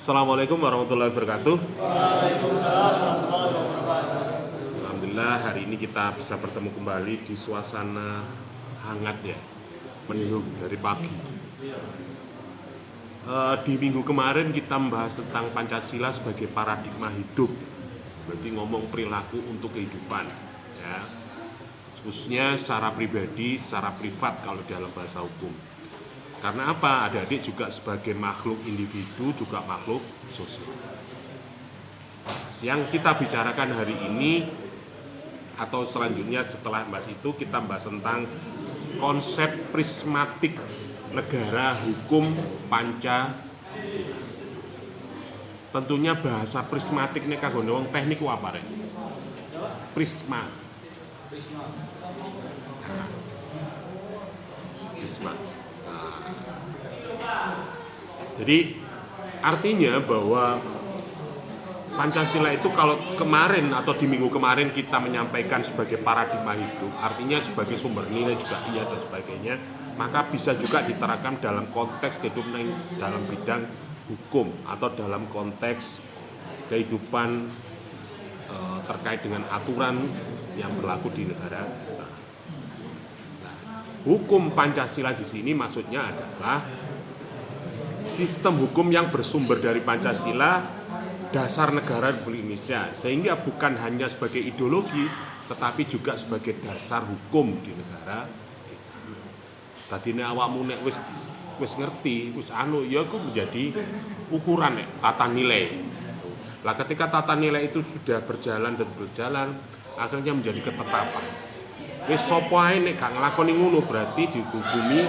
Assalamualaikum warahmatullahi wabarakatuh. Waalaikumsalam warahmatullahi wabarakatuh. Alhamdulillah hari ini kita bisa bertemu kembali di suasana hangat ya, mendung dari pagi. Di minggu kemarin kita membahas tentang Pancasila sebagai paradigma hidup, berarti ngomong perilaku untuk kehidupan ya, khususnya secara pribadi, secara privat kalau dalam bahasa hukum. Karena apa? Adik-adik juga sebagai makhluk individu, juga makhluk sosial. Yang kita bicarakan hari ini atau selanjutnya setelah bahas itu, kita bahas tentang konsep prismatik negara hukum Pancasila. Tentunya bahasa prismatik ini kagone wong teknik ku apa rek? Prisma. Prisma. Jadi artinya bahwa Pancasila itu kalau kemarin atau di minggu kemarin kita menyampaikan sebagai paradigma hidup, artinya sebagai sumber nilai juga iya dan sebagainya, maka bisa juga diterapkan dalam konteks kehidupan dalam bidang hukum atau dalam konteks kehidupan terkait dengan aturan yang berlaku di negara kita. Nah, hukum Pancasila di sini maksudnya adalah sistem hukum yang bersumber dari Pancasila, dasar negara Republik Indonesia, sehingga bukan hanya sebagai ideologi tetapi juga sebagai dasar hukum di negara kita. Tadine awakmu nek wis ngerti, wis ya iku menjadi ukuran tata nilai. Lah ketika tata nilai itu sudah berjalan, akhirnya menjadi ketetapan. Wis sapa ae nek gak nglakoni ngono berarti dihukumi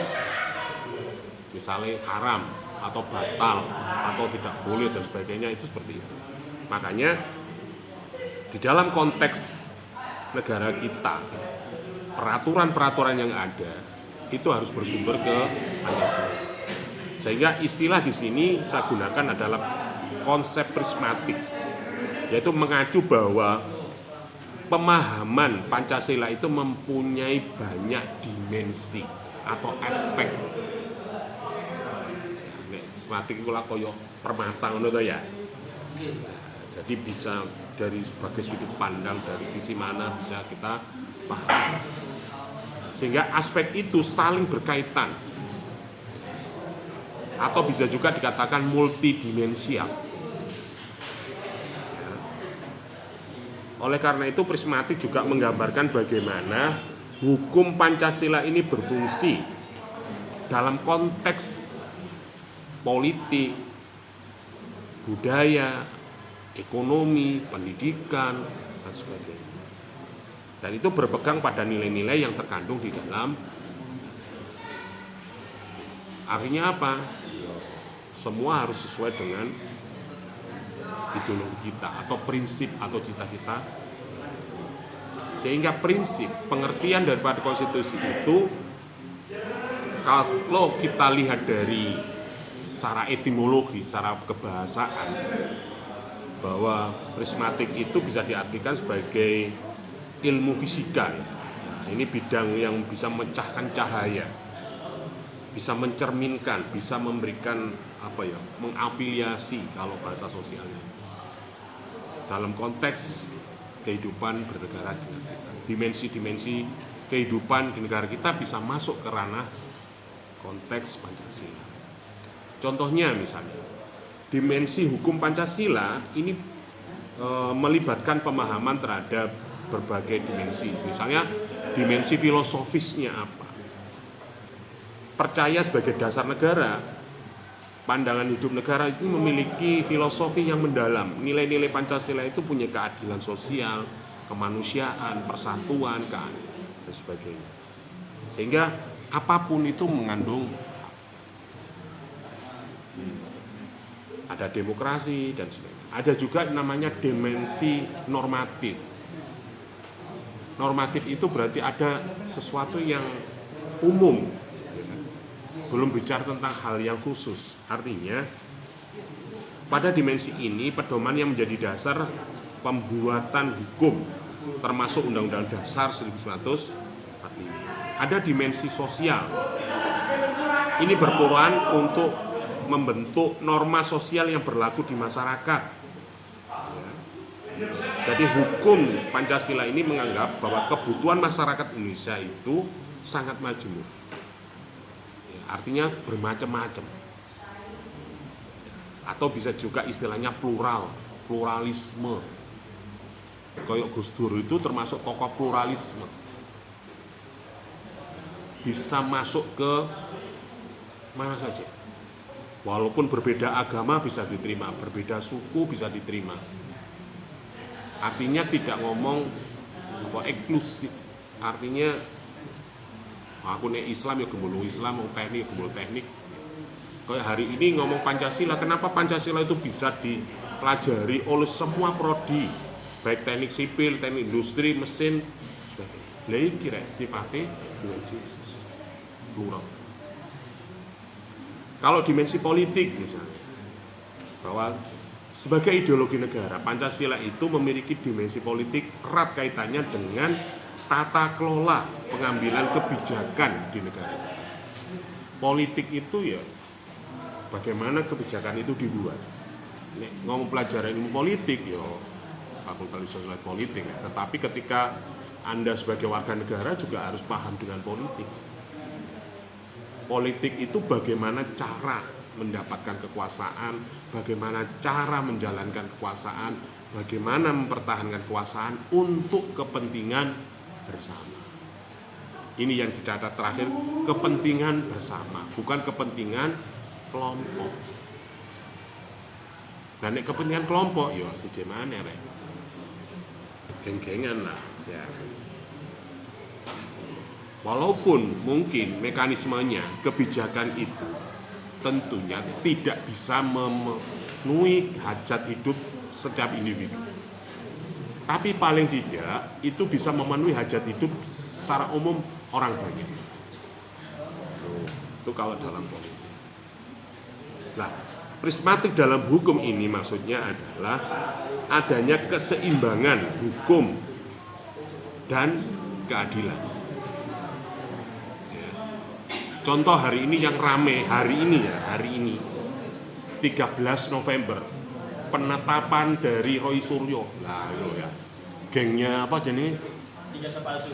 misalnya haram atau batal atau tidak boleh dan sebagainya, itu seperti itu. Makanya di dalam konteks negara kita, peraturan-peraturan yang ada itu harus bersumber ke Pancasila. Sehingga istilah di sini saya gunakan adalah konsep prismatik, yaitu mengacu bahwa pemahaman Pancasila itu mempunyai banyak dimensi atau aspek. Prismatik itu lah koyo permata ngono to ya. Jadi bisa dari sebagai sudut pandang dari sisi mana bisa kita paham. Sehingga aspek itu saling berkaitan. Atau bisa juga dikatakan multidimensial. Oleh karena itu prismatik juga menggambarkan bagaimana hukum Pancasila ini berfungsi dalam konteks politik, budaya, ekonomi, pendidikan, dan sebagainya. Dan itu berpegang pada nilai-nilai yang terkandung di dalam. Artinya apa? Semua harus sesuai dengan ideologi kita atau prinsip atau cita-cita. Sehingga prinsip, pengertian daripada konstitusi itu kalau kita lihat dari secara etimologi, secara kebahasaan, bahwa prismatik itu bisa diartikan sebagai ilmu fisika. Nah, ini bidang yang bisa memecahkan cahaya, bisa mencerminkan, bisa memberikan mengafiliasi kalau bahasa sosialnya dalam konteks kehidupan bernegara dengan kita. Dimensi-dimensi kehidupan di negara kita bisa masuk ke ranah konteks Pancasila. Contohnya misalnya, dimensi hukum Pancasila ini melibatkan pemahaman terhadap berbagai dimensi. Misalnya, dimensi filosofisnya apa? Percaya sebagai dasar negara, pandangan hidup negara itu memiliki filosofi yang mendalam. Nilai-nilai Pancasila itu punya keadilan sosial, kemanusiaan, persatuan, dan sebagainya. Sehingga apapun itu mengandung ada demokrasi dan sebagainya. Ada juga namanya dimensi normatif. Normatif itu berarti ada sesuatu yang umum, belum bicara tentang hal yang khusus. Artinya pada dimensi ini pedoman yang menjadi dasar pembuatan hukum, termasuk Undang-Undang Dasar 1945. Ada dimensi sosial. Ini berperan untuk membentuk norma sosial yang berlaku di masyarakat. Ya. Jadi hukum Pancasila ini menganggap bahwa kebutuhan masyarakat Indonesia itu sangat majemuk. Ya, artinya bermacam-macam. Atau bisa juga istilahnya pluralisme. Kayak Gus Dur itu termasuk tokoh pluralisme. Bisa masuk ke mana saja. Walaupun berbeda agama bisa diterima, berbeda suku bisa diterima. Artinya tidak ngomong eksklusif. Artinya aku nek Islam ya gembolo Islam, mau teknik ya gembolo teknik. Kayak hari ini ngomong Pancasila, kenapa Pancasila itu bisa dipelajari oleh semua prodi, baik teknik sipil, teknik industri, mesin, sebagainya. Lah iki rek sifatnya dimensi plural. Kalau dimensi politik misalnya, bahwa sebagai ideologi negara, Pancasila itu memiliki dimensi politik erat kaitannya dengan tata kelola pengambilan kebijakan di negara. Politik itu ya bagaimana kebijakan itu dibuat. Nek ngomong pelajaran ilmu politik ya fakultas sosial politik, tetapi ketika Anda sebagai warga negara juga harus paham dengan politik. Politik itu bagaimana cara mendapatkan kekuasaan, bagaimana cara menjalankan kekuasaan, bagaimana mempertahankan kekuasaan untuk kepentingan bersama. Ini yang dicatat terakhir, kepentingan bersama, bukan kepentingan kelompok. Nah, nek kepentingan kelompok, yo siji maneh rek. Geng-gengan lah, ya. Walaupun mungkin mekanismenya, kebijakan itu tentunya tidak bisa memenuhi hajat hidup setiap individu. Tapi paling tidak itu bisa memenuhi hajat hidup secara umum orang banyak. Itu kalau dalam politik. Nah, prismatik dalam hukum ini maksudnya adalah adanya keseimbangan hukum dan keadilan. Contoh hari ini yang rame, hari ini 13 November, penetapan dari Roy Suryo. Nah, itu ya. Gengnya apa jenis? Ijazah palsu.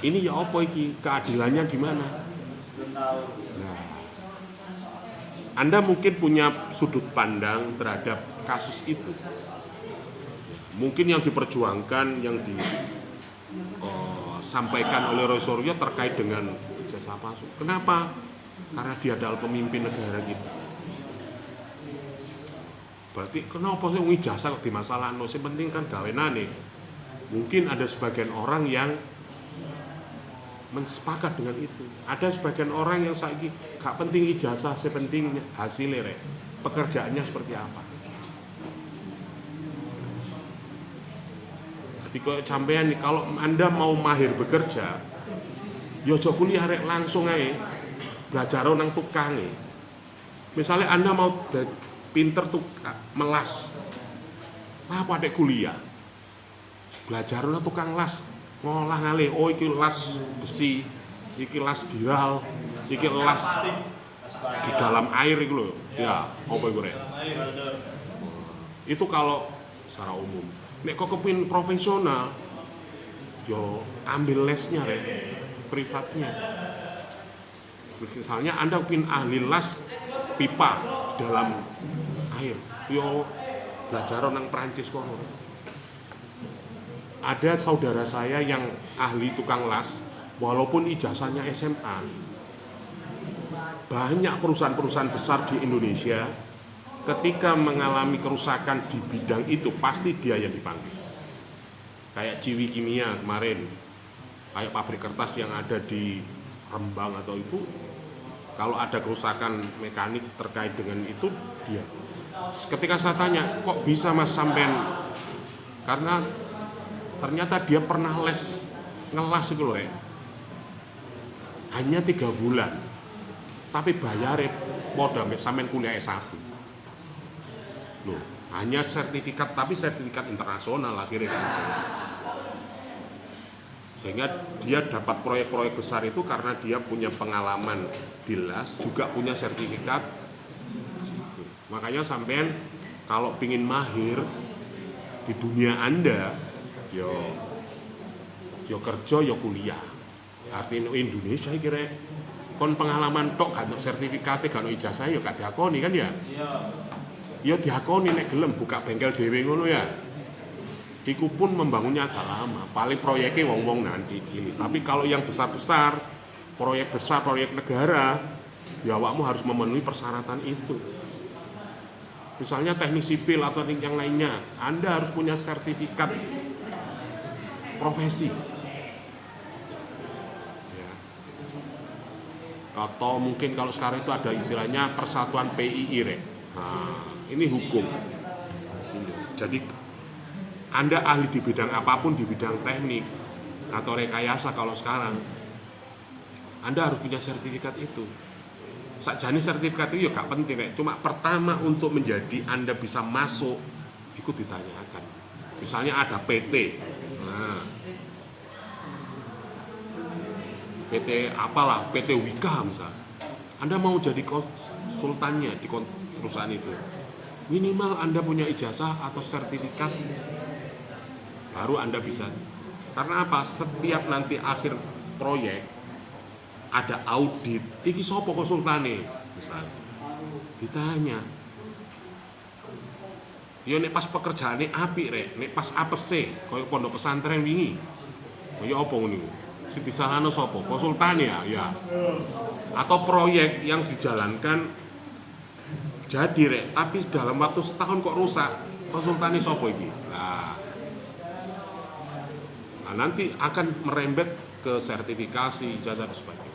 Ini ya apa iki? Keadilannya di mana? Belum tahu. Nah, Anda mungkin punya sudut pandang terhadap kasus itu. Mungkin yang diperjuangkan, yang disampaikan oleh Roy Suryo terkait dengan ijazah palsu. Kenapa? Karena dia adalah pemimpin negara kita. Berarti kenapa sih ijazah kok dimasalahkan? Yang penting kan gawenane. Mungkin ada sebagian orang yang mensepakat dengan itu. Ada sebagian orang yang saiki gak penting ijazah, sepenting hasilnya rek. Pekerjaannya seperti apa. Jadi kok sampean kalau Anda mau mahir bekerja, ya aja kuliah rek, langsung aja belajar nang tukang. Misalnya Anda mau pinter tukang melas, apa dek kuliah? Belajar nang tukang las, ngolah ngale, oh iki las besi, iki las giral, iki las di dalam air itu loh. Ya, apa itu rek? Itu kalau secara umum. Nek kok kepin profesional, yo ambil lesnya rek, privatnya. Misalnya Anda kepin ahli las pipa di dalam air, yo belajar nang Prancis kono. Ada saudara saya yang ahli tukang las, walaupun ijazahnya SMA. Banyak perusahaan-perusahaan besar di Indonesia ketika mengalami kerusakan di bidang itu pasti dia yang dipanggil. Kayak Ciwi Kimia kemarin, kayak pabrik kertas yang ada di Rembang atau itu, kalau ada kerusakan mekanik terkait dengan itu dia. Ketika saya tanya, kok bisa mas sampean? Karena ternyata dia pernah ngelas itu loh ya. Hanya 3 bulan, tapi bayarnya modal sampean kuliah S1. Loh, hanya sertifikat, tapi sertifikat internasional akhirnya kan. Sehingga dia dapat proyek-proyek besar itu karena dia punya pengalaman di LAS, juga punya sertifikat. Makanya sampean kalau pingin mahir di dunia Anda, yo kerja, yo kuliah. Artinya Indonesia kira kon pengalaman tok gak ono sertifikate, gak ono ijazah yo gak diakoni kan ya? Iya. Yo diakoni nek gelem buka bengkel dhewe ngono ya. Iku pun membangunnya agak lama, paling proyeknya wong-wong nanti ini. Tapi kalau yang besar-besar, proyek besar, proyek negara, ya awakmu harus memenuhi persyaratan itu. Misalnya teknik sipil atau yang lainnya, Anda harus punya sertifikat profesi. Ya. Atau mungkin kalau sekarang itu ada istilahnya persatuan PII, Rek. Nah, ini hukum. Jadi Anda ahli di bidang apapun, di bidang teknik atau rekayasa kalau sekarang, Anda harus punya sertifikat itu. Sakjane sertifikat itu ya gak penting, Rek. Cuma pertama untuk menjadi Anda bisa masuk, ikut ditanyakan. Misalnya ada PT, nah, PT apalah, PT Wika misalnya. Anda mau jadi konsultannya di perusahaan itu, minimal Anda punya ijazah atau sertifikat, baru Anda bisa. Karena apa? Setiap nanti akhir proyek ada audit, iki sopo konsultane misalnya, ditanya. Ya nek pas pekerjaane apik, Rek, nek pas apese koyo pondok pesantren wingi, kaya apa ngono iku? Sing disalahno sapa? Konsultan ya? Ya. Atau proyek yang dijalankan jadi, Rek, tapi dalam waktu setahun kok rusak, konsultannya sapa iki? Nah, nanti akan merembet ke sertifikasi, ijazah dan sebagainya.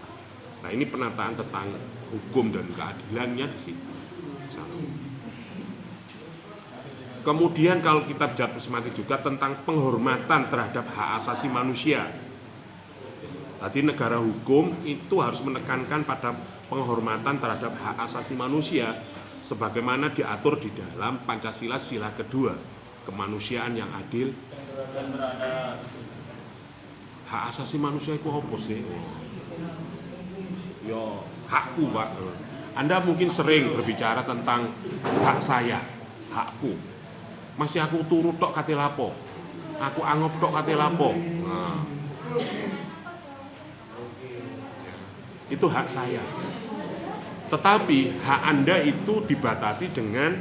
Nah, ini penataan tentang hukum dan keadilannya di situ. Kemudian kalau kita bicara sistematik juga tentang penghormatan terhadap hak asasi manusia. Tadi negara hukum itu harus menekankan pada penghormatan terhadap hak asasi manusia sebagaimana diatur di dalam Pancasila sila kedua, kemanusiaan yang adil Dan beradab. Hak asasi manusia itu apa sih? Yo, hakku, Pak. Anda mungkin sering berbicara tentang hak saya, hakku. Masih aku turut tok kate lapo. Aku anggap tok kate lapo. Nah. Itu hak saya. Tetapi hak Anda itu dibatasi dengan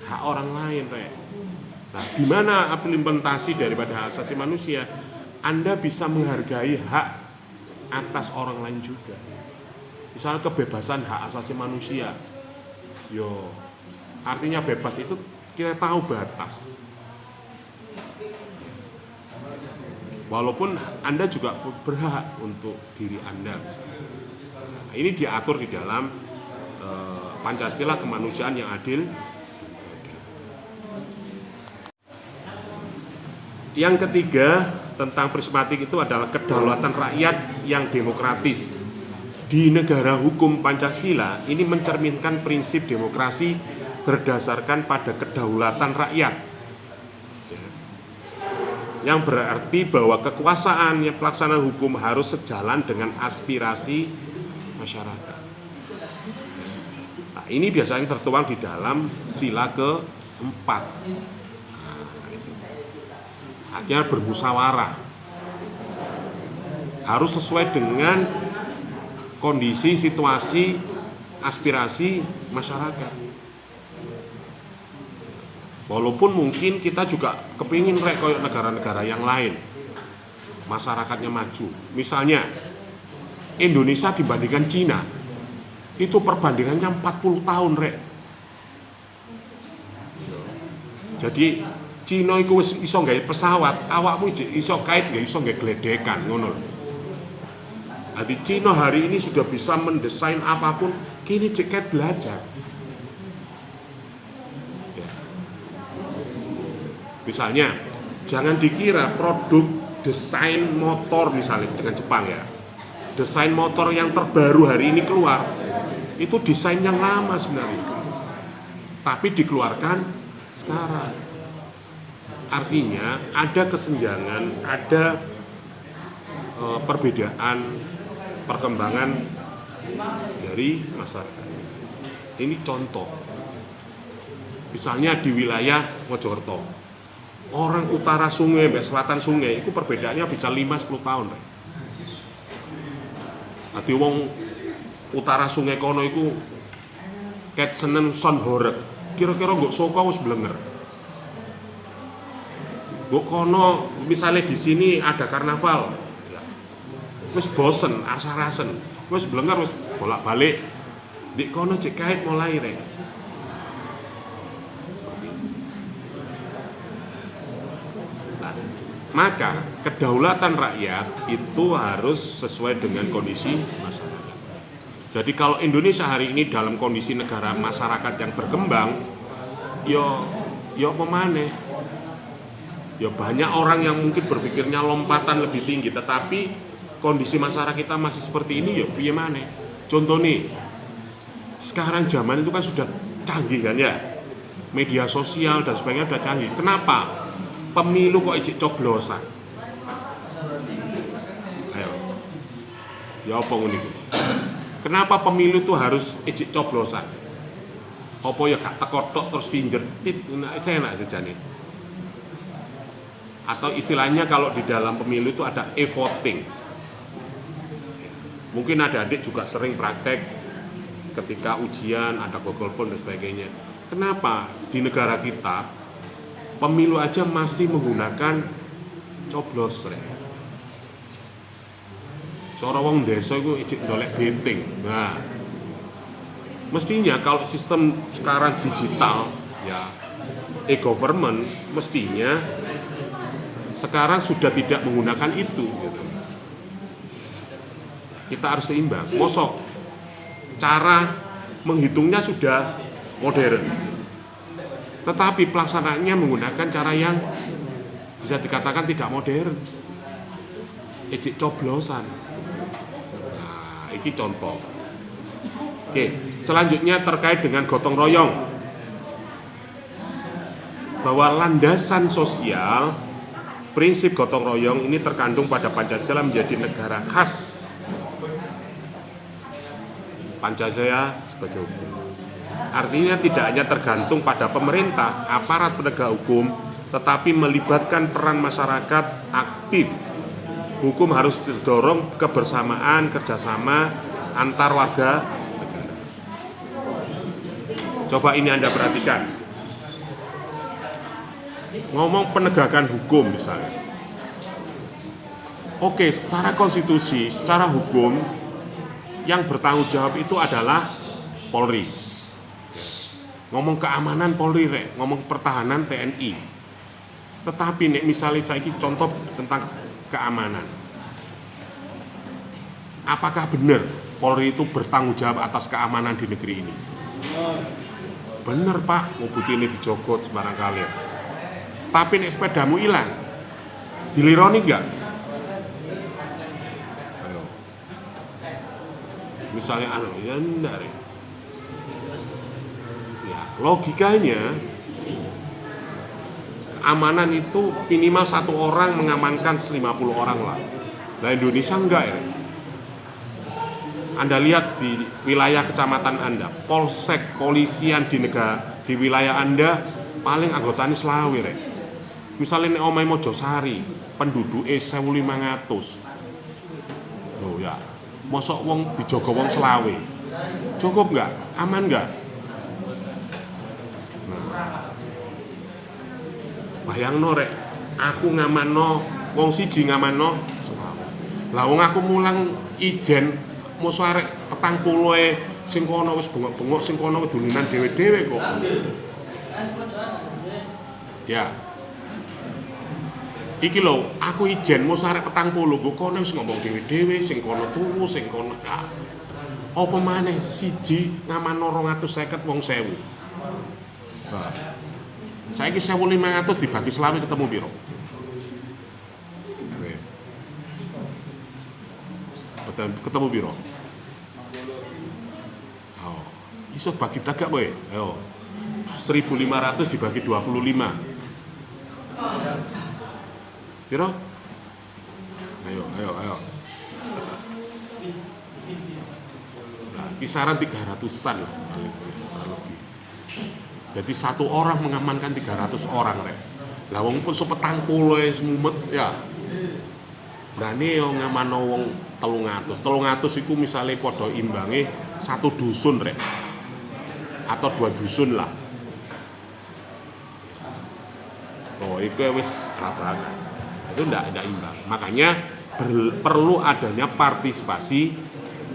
hak orang lain, Rek. Nah, gimana implementasi daripada hak asasi manusia? Anda bisa menghargai hak atas orang lain juga. Misalnya kebebasan hak asasi manusia. Yo, artinya bebas itu kita tahu batas. Walaupun Anda juga berhak untuk diri Anda. Nah, ini diatur di dalam Pancasila kemanusiaan yang adil. Yang ketiga tentang prismatik itu adalah kedaulatan rakyat yang demokratis. Di negara hukum Pancasila ini mencerminkan prinsip demokrasi berdasarkan pada kedaulatan rakyat. Yang berarti bahwa kekuasaan yang pelaksanaan hukum harus sejalan dengan aspirasi masyarakat. Nah, ini biasanya tertuang di dalam sila keempat. Haknya bermusyawarah, harus sesuai dengan kondisi, situasi, aspirasi masyarakat. Walaupun mungkin kita juga kepingin kayak negara-negara yang lain, masyarakatnya maju. Misalnya Indonesia dibandingkan Cina, itu perbandingannya 40 tahun, Rek. Jadi Cina iku wis iso gawe pesawat, awakmu iso kait gak iso gawe gledekan ngono. Jadi Cina hari ini sudah bisa mendesain apapun, kini ceket belajar. Ya. Misalnya, jangan dikira produk desain motor misalnya dengan Jepang ya. Desain motor yang terbaru hari ini keluar, itu desain yang lama sebenarnya. Tapi dikeluarkan sekarang. Artinya ada kesenjangan, ada perbedaan perkembangan dari masyarakat. Ini contoh. Misalnya di wilayah Mojokerto, orang utara sungai sampai selatan sungai itu perbedaannya bisa 5-10 tahun. Ati wong utara sungai kono iku ket senen son horeg. Kira-kira nggo saka wis blenger. Nggo kono misalnya di sini ada karnaval. Ya. Wis bosen, asa-rasen. Wis blenger wis bolak-balik. Di kono cek kait mulai rek. Nah, maka kedaulatan rakyat itu harus sesuai dengan kondisi masyarakat. Jadi kalau Indonesia hari ini dalam kondisi negara masyarakat yang berkembang, yo pemaneh. Ya banyak orang yang mungkin berpikirnya lompatan lebih tinggi, tetapi kondisi masyarakat kita masih seperti ini, ya piye maneh. Contoh nih, sekarang zaman itu kan sudah canggih kan ya, media sosial dan sebagainya sudah canggih. Kenapa pemilu kok ijik coblosan? Ayo, ya apa ngene iki? Kenapa pemilu itu harus ijik coblosan? Apa ya gak teko-tok terus pinjer tit, saya enak sejane. Atau istilahnya kalau di dalam pemilu itu ada e-voting. Mungkin adik-adik juga sering praktek ketika ujian, ada Google Form dan sebagainya. Kenapa di negara kita pemilu aja masih menggunakan coblos? Cara wong desa itu ijik ndolek betting. Nah, mestinya kalau sistem sekarang digital, ya e-government, mestinya sekarang sudah tidak menggunakan itu gitu. Kita harus seimbang. Mosok cara menghitungnya sudah modern, tetapi pelaksanaannya menggunakan cara yang bisa dikatakan tidak modern, ejek coblosan. Nah, ini contoh. Oke, selanjutnya terkait dengan gotong royong, bahwa landasan sosial prinsip gotong royong ini terkandung pada Pancasila menjadi negara khas. Pancasila sebagai hukum. Artinya tidak hanya tergantung pada pemerintah, aparat penegak hukum, tetapi melibatkan peran masyarakat aktif. Hukum harus didorong kebersamaan, kerjasama antar warga negara. Coba ini Anda perhatikan. Ngomong penegakan hukum misalnya. Oke, secara konstitusi, secara hukum yang bertanggung jawab itu adalah Polri. Ngomong keamanan Polri, ngomong pertahanan TNI. Tetapi nek misalnya saya contoh tentang keamanan. Apakah benar Polri itu bertanggung jawab atas keamanan di negeri ini? Bener Pak, mau putih ini dijogot sembarang kali. Tapi nek sepedamu hilang, dilironi enggak? Ayo. Misalnya ya enggak. Ya, logikanya keamanan itu minimal satu orang mengamankan 50 orang lah. Nah Indonesia enggak ya. Anda lihat di wilayah kecamatan Anda, polsek, polisian di wilayah Anda paling anggotanya selawe rek. Misalnya nek omahe Mojosari, penduduknya 1.500. Loh ya, mosok wong dijogo wong selawe. Cukup enggak? Aman enggak? Nah. Bayangno rek, aku ngamanno wong siji ngamanno selawe. Lah wong aku mulang ijen mosok arek 40 sing kono wis bengok-bengok sing kono wedulinan dhewe-dhewe kok. Ya. Iki lho, aku ijen mau sarek 40, kok kono wis ngomong dhewe-dhewe, sing kono turu, sing kono ya. Apa maneh siji ngamanno 250 wong 1000. Nah. Saiki 1.500 dibagi selawe ketemu piro? Wes. Ketemu piro? Oh, iso bagi tagak kowe. Ayo. 1.500 dibagi 25. Piro? Ayo. kisaran 300-an lah paling lebih. Jadi satu orang mengamankan 300 orang rek. Lah wong pun sepetang puluh semumet ya. Berani yo ngamano wong 300. 300 iku misale padha imbange satu dusun rek. Atau 2 dusun lah. Oh, itu wis kelabakan. Itu ndak imbang. Makanya perlu adanya partisipasi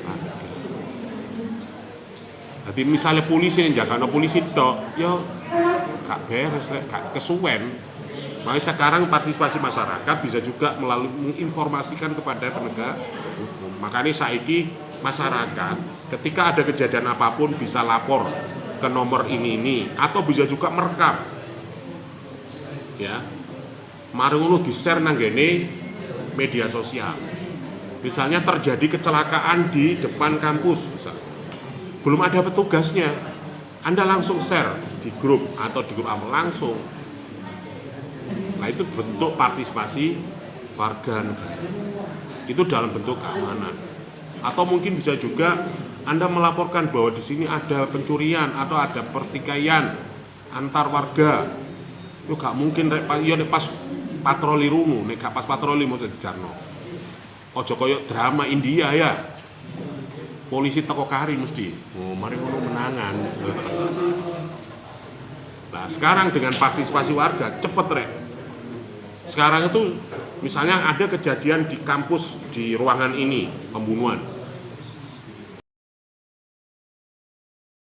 warga. Jadi misalnya polisi yang jaga, polisi tok, ya gak beres, gak kesuwen. Makanya sekarang partisipasi masyarakat bisa juga melalui menginformasikan kepada penegak hukum. Makanya saiki masyarakat ketika ada kejadian apapun bisa lapor ke nomor ini atau bisa juga merekam. Ya. Mari ngono di-share nang ngene media sosial. Misalnya terjadi kecelakaan di depan kampus misalnya. Belum ada petugasnya. Anda langsung share di grup atau di grup apa langsung. Nah, itu bentuk partisipasi warga negara. Itu dalam bentuk keamanan. Atau mungkin bisa juga Anda melaporkan bahwa di sini ada pencurian atau ada pertikaian antar warga. Yo gak mungkin pas patroli rungu, nek gak pas patroli mesti dijarno. Ojo koyo drama India ya. Polisi teko kari mesti. Oh, mari ngono menangan. Nah, sekarang dengan partisipasi warga cepet rek. Sekarang itu misalnya ada kejadian di kampus di ruangan ini pembunuhan.